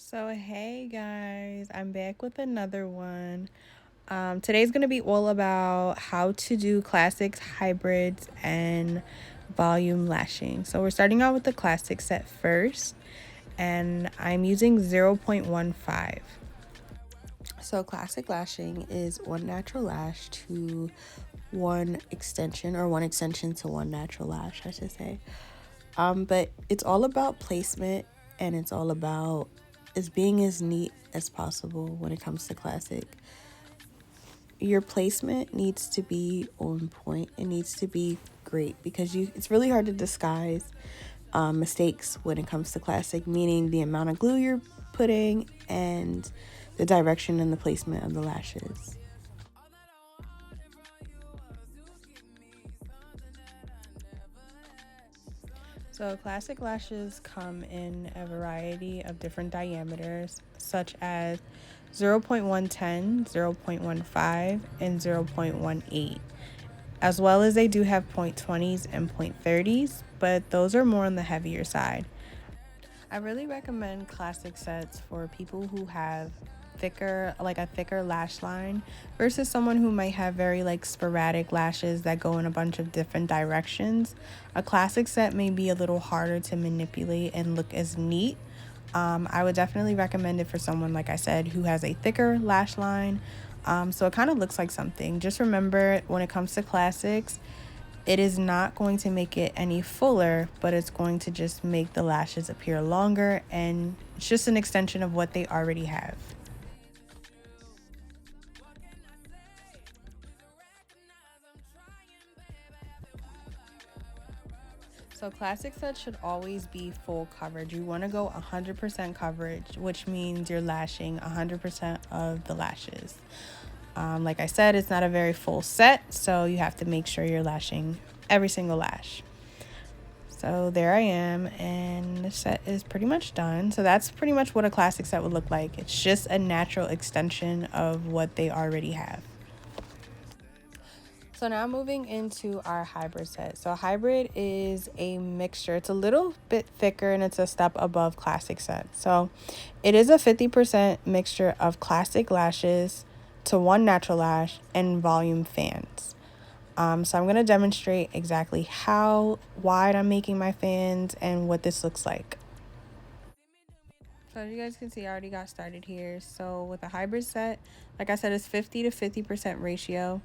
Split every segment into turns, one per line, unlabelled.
So hey guys, I'm back with another one. Today's gonna be all about how to do classics, hybrids, and volume lashing. So we're starting out with the classic set first, and I'm using 0.15. So classic lashing is one natural lash to one extension, or one extension to one natural lash, I should say. But it's all about placement, and it's all about being as neat as possible when it comes to classic. Your placement needs to be on point. It needs to be great because it's really hard to disguise mistakes when it comes to classic, meaning the amount of glue you're putting and the direction and the placement of the lashes. So classic lashes come in a variety of different diameters, such as 0.110, 0.15, and 0.18, as well as they do have 0.20s and 0.30s, but those are more on the heavier side. I really recommend classic sets for people who have a thicker lash line versus someone who might have very like sporadic lashes that go in a bunch of different directions. A classic set may be a little harder to manipulate and look as neat. I would definitely recommend it for someone, like I said, who has a thicker lash line. So it kind of looks like something. Just remember, when it comes to classics, it is not going to make it any fuller, but it's going to just make the lashes appear longer, and it's just an extension of what they already have. So classic sets should always be full coverage. You want to go 100% coverage, which means you're lashing 100% of the lashes. Like I said, it's not a very full set, so you have to make sure you're lashing every single lash. So there I am, and the set is pretty much done. So that's pretty much what a classic set would look like. It's just a natural extension of what they already have. So now moving into our hybrid set. So hybrid is a mixture. It's a little bit thicker and it's a step above classic set. So it is a 50% mixture of classic lashes to one natural lash and volume fans. So I'm going to demonstrate exactly how wide I'm making my fans and what this looks like. So as you guys can see, I already got started here. So with a hybrid set, like I said, it's 50 to 50% ratio.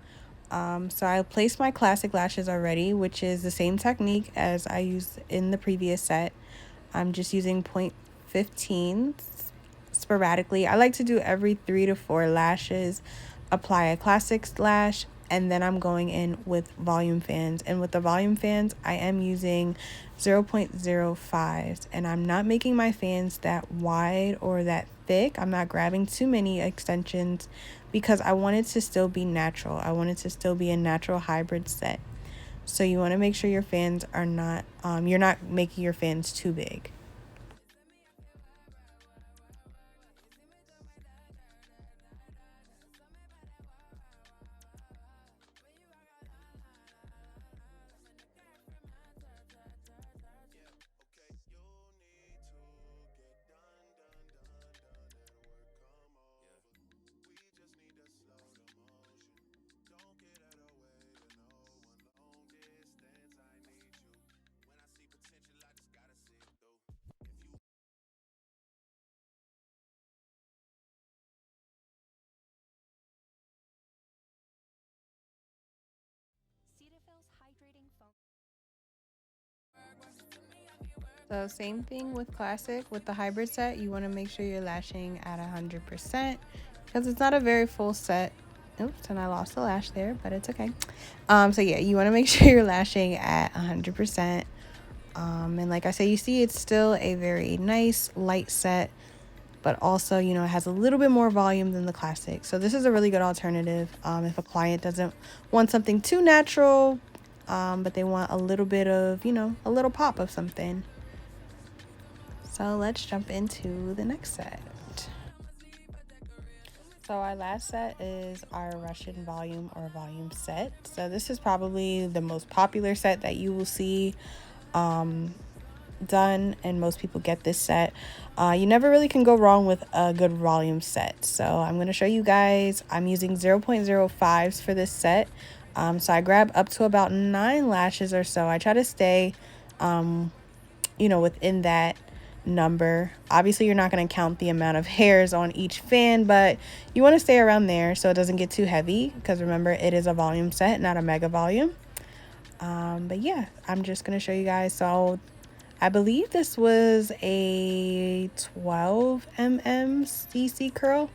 So I placed my classic lashes already, which is the same technique as I used in the previous set. I'm just using 0.15 sporadically. I like to do every 3 to 4 lashes, apply a classic lash, and then I'm going in with volume fans. And with the volume fans, I am using 0.05s, and I'm not making my fans that wide or that thick. I'm not grabbing too many extensions because I want it to still be natural. I want it to still be a natural hybrid set. So you want to make sure your fans are not, you're not making your fans too big. So same thing with classic. With the hybrid set, you want to make sure you're lashing at 100% because it's not a very full set. Oops, and I lost the lash there, but it's okay. So yeah, you want to make sure you're lashing at 100%. And like I say, you see it's still a very nice light set, but also, you know, it has a little bit more volume than the classic. So this is a really good alternative if a client doesn't want something too natural, but they want a little bit of, you know, a little pop of something. So let's jump into the next set. So our last set is our Russian volume or volume set. So this is probably the most popular set that you will see. Um, done, and most people get this set. You never really can go wrong with a good volume set. So I'm going to show you guys. I'm using 0.05s for this set. So I grab up to about 9 lashes or so. I try to stay, within that number. Obviously, you're not going to count the amount of hairs on each fan, but you want to stay around there so it doesn't get too heavy, because remember, it is a volume set, not a mega volume. But yeah, I'm just going to show you guys. So I believe this was a 12 mm CC curl.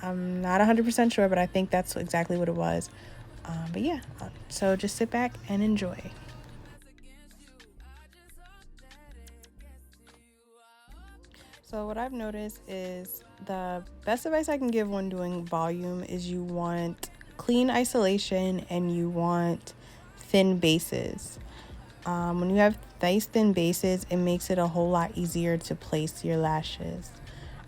I'm not 100% sure, but I think that's exactly what it was. But yeah, so just sit back and enjoy. So what I've noticed is the best advice I can give when doing volume is you want clean isolation and you want thin bases. When you have nice thin bases, it makes it a whole lot easier to place your lashes.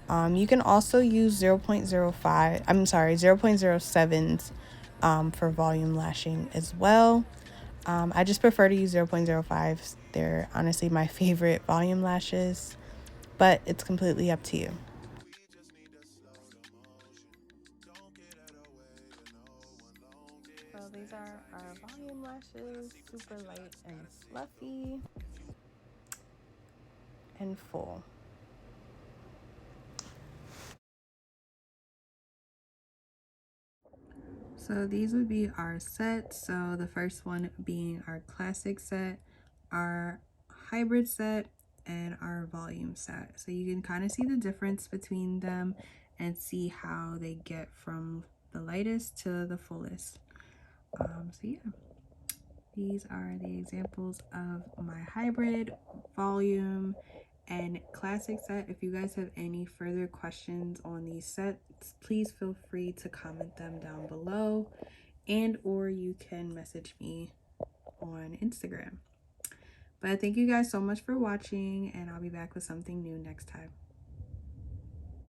You can also use 0.07s for volume lashing as well. I just prefer to use 0.05s. They're honestly my favorite volume lashes, but it's completely up to you. So these are our volume lashes, super light and fluffy and full. So these would be our sets. So the first one being our classic set, our hybrid set, and our volume set. So you can kind of see the difference between them and see how they get from the lightest to the fullest. So yeah, these are the examples of my hybrid, volume, and classic set. If you guys have any further questions on these sets, please feel free to comment them down below, and or you can message me on Instagram. But thank you guys so much for watching, and I'll be back with something new next time.